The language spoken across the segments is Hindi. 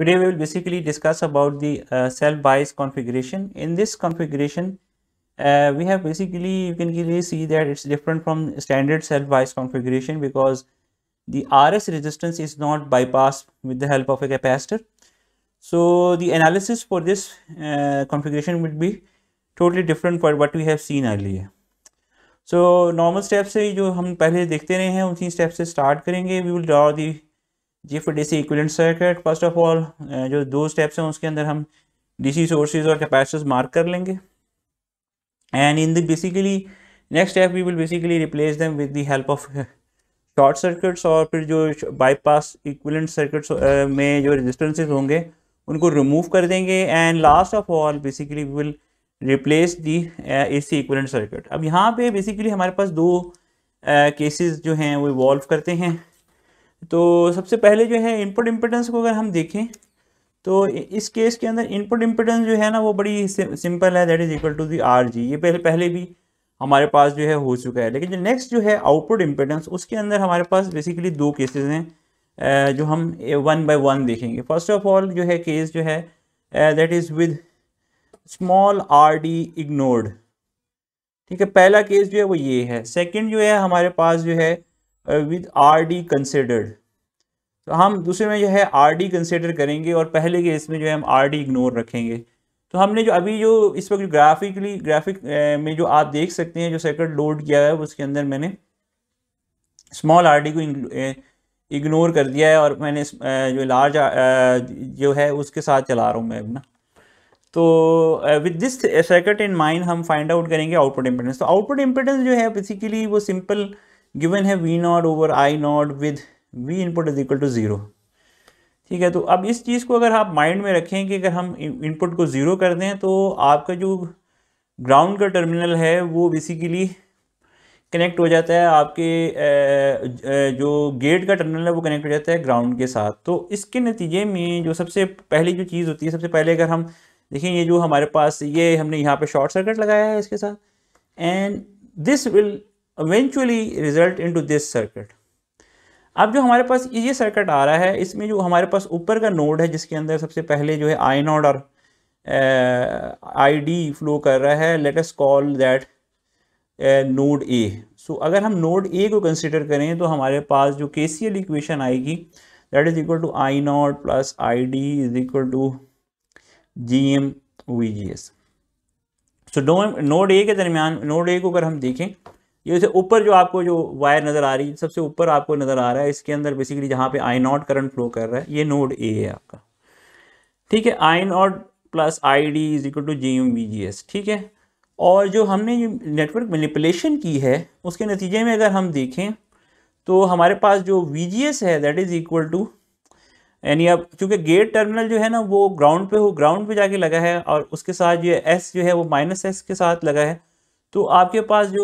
Today we will basically discuss about the self-bias configuration. In this configuration, we have basically, you can clearly see that it's different from standard self-bias configuration because the RS resistance is not bypassed with the help of a capacitor. So the analysis for this configuration would be totally different for what we have seen earlier. So normal steps से जो हम पहले देखते रहे हैं उसी स्टेप से स्टार्ट करेंगे. We will draw the GFDC equivalent circuit. First of all जो दो स्टेप्स हैं उसके अंदर हम DC सोर्सेज और कैपेसिटर्स मार्क कर लेंगे. And in the basically next step we will basically replace them with the help of short circuits. और फिर जो बाईपास इक्विवेलेंट सर्किट्स में जो रेजिस्टेंसेज होंगे उनको रिमूव कर देंगे. And last of all basically we will replace the AC equivalent circuit. अब यहाँ पे बेसिकली हमारे पास दो केसेस जो हैं वो इवॉल्व करते हैं. तो सबसे पहले जो है इनपुट इम्पिडेंस को अगर हम देखें तो इस केस के अंदर इनपुट इम्पिडेंस जो है ना वो बड़ी सिंपल है, that is equal to the RG. ये पहले भी हमारे पास जो है हो चुका है. लेकिन जो नेक्स्ट जो है आउटपुट इम्पिडेंस उसके अंदर हमारे पास बेसिकली दो केसेस हैं जो हम 1 बाय 1 देखेंगे. फर्स्ट ऑफ ऑल जो है केस जो है that is with small RD ignored. ठीक है, पहला केस जो है वो ये है. सेकंड जो है हमारे पास जो है विद RD कंसिडर्ड. तो हम दूसरे में जो है RD कंसिडर करेंगे और पहले केस में जो है हम RD इग्नोर रखेंगे. तो हमने जो अभी जो इस वक्त ग्राफिक में जो आप देख सकते हैं जो सर्किट लोड किया है उसके अंदर मैंने स्मॉल RD को इग्नोर कर दिया है और मैंने जो लार्ज जो है उसके साथ चला रहा हूँ मैं अपना. तो with this circuit in mind हम फाइंड आउट करेंगे आउटपुट इम्पिडेंस. तो आउटपुट इम्पिडेंस जो है बेसिकली वो सिंपल गिवन है V0 over I0 with V input is equal to 0. ठीक है, तो अब इस चीज़ को अगर आप माइंड में रखें कि अगर हम इनपुट को 0 कर दें तो आपका जो ग्राउंड का टर्मिनल है वो बेसिकली कनेक्ट हो जाता है आपके जो गेट का टर्मिनल है वो कनेक्ट हो जाता है ग्राउंड के साथ. तो इसके नतीजे में जो सबसे पहली जो चीज़ होती है, सबसे पहले अगर हम देखें ये जो हमारे पास ये हमने यहाँ पे शॉर्ट सर्किट लगाया है इसके साथ, and this will eventually result into this circuit. अब जो हमारे पास ये सर्किट आ रहा है इसमें जो हमारे पास ऊपर का नोड है जिसके अंदर सबसे पहले जो है I0 और ID फ्लो कर रहा है, let us call that node A. सो अगर हम नोड A को कंसिडर करें तो हमारे पास जो KCL इक्वेशन आएगी that is equal to I0 plus ID is equal to GM VGS. So node A के दरमियान नोड A को अगर हम देखें, ये जैसे ऊपर जो आपको जो वायर नज़र आ रही है सबसे ऊपर आपको नज़र आ रहा है इसके अंदर बेसिकली जहाँ पे I0 करंट फ्लो कर रहा है ये नोड A है आपका. ठीक है, I0 plus ID is equal to GM VGS. ठीक है, और जो हमने नेटवर्क मैनिपुलेशन की है उसके नतीजे में अगर हम देखें तो हमारे पास जो VGS है दैट इज़ इक्वल टू, यानी अब चूँकि गेट टर्मिनल जो है ना वो ग्राउंड पे जाके लगा है और उसके साथ जो S जो है वो -S के साथ लगा है. तो आपके पास जो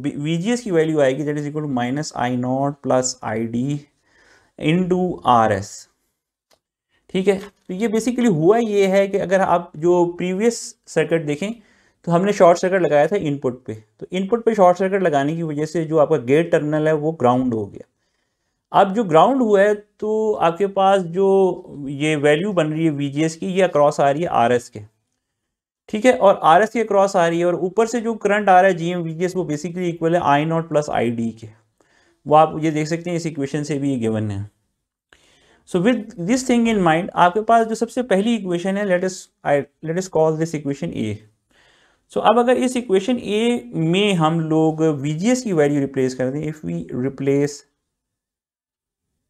VGS की वैल्यू आएगी that is equal to minus I0 plus ID into RS. ठीक है, तो ये बेसिकली हुआ ये है कि अगर आप जो प्रीवियस सर्किट देखें तो हमने शॉर्ट सर्किट लगाया था इनपुट पे. तो इनपुट पे शॉर्ट सर्किट लगाने की वजह से जो आपका गेट टर्मिनल है वो ग्राउंड हो गया. अब जो ग्राउंड हुआ है तो आपके पास जो ये वैल्यू बन रही है VGS की ये अक्रॉस आ रही है RS के. ठीक है, और RS के क्रॉस आ रही है और ऊपर से जो करंट आ रहा है GM VGS वो बेसिकली इक्वल है I0 प्लस ID के. वो आप ये देख सकते हैं इस इक्वेशन से भी ये गिवन है. So with this thing in mind आपके पास जो सबसे पहली इक्वेशन है let us call this equation A. सो अब अगर इस इक्वेशन A में हम लोग VGS की वैल्यू रिप्लेस कर दें, if we replace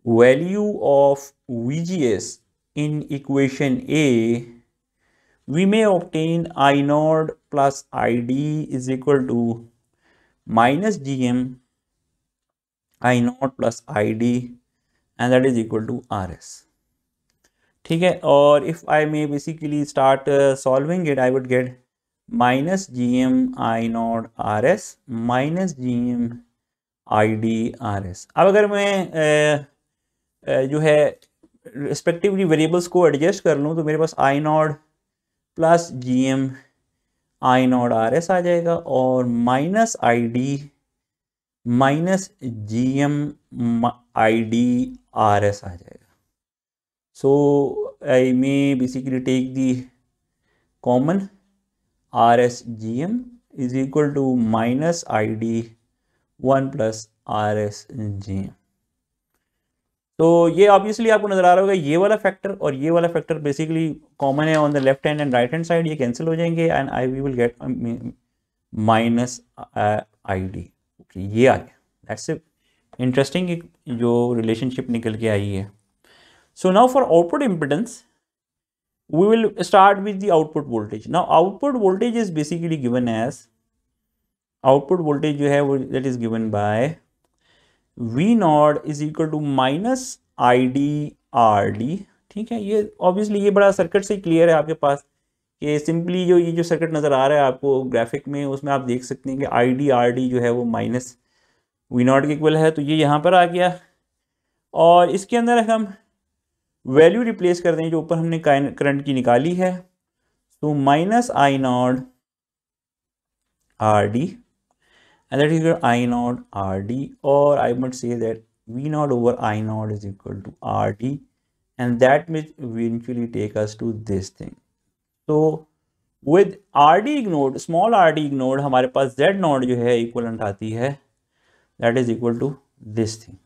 value of VGS in equation A we may obtain I0 plus ID is equal to minus GM I0 plus ID and that is equal to RS. ठीक है, और if I may basically start solving it I would get minus GM I0 RS minus GM ID RS. अब अगर मैं जो है रिस्पेक्टिवली वेरिएबल्स को एडजस्ट कर लूँ तो मेरे पास I0 plus GM I0 RS आ जाएगा और minus ID minus GM ID RS आ जाएगा. सो I may basically take the common RSGM is equal to minus ID 1 plus RSGM. तो ये ऑब्वियसली आपको नजर आ रहा होगा, ये वाला फैक्टर और ये वाला फैक्टर बेसिकली कॉमन है on the left hand and right hand side, ये कैंसिल हो जाएंगे and I we will get minus ID. Okay, ये आ गया. दैट्स इंटरेस्टिंग जो रिलेशनशिप निकल के आई है. So now for output impedance we will start with the output voltage. Now output voltage is basically given as, output voltage जो है वो that is given by V not is equal to minus ID RD. ठीक है, ये ऑब्वियसली ये बड़ा सर्किट से क्लियर है आपके पास कि सिंपली जो ये जो सर्किट नज़र आ रहा है आपको ग्राफिक में, उसमें आप देख सकते हैं कि ID RD जो है वो माइनस V नॉट के इक्वल है, तो ये यहाँ पर आ गया. और इसके अंदर हम वैल्यू रिप्लेस कर दें जो ऊपर हमने करंट की निकाली है, तो minus I naught R D and that is I naught R D, और I must say that V naught over I naught is equal to R D and that will eventually take us to this thing. तो with R D ignored, small R D ignored, हमारे पास जेड नॉट जो है इक्वलेंट आती है, that is equal to this thing.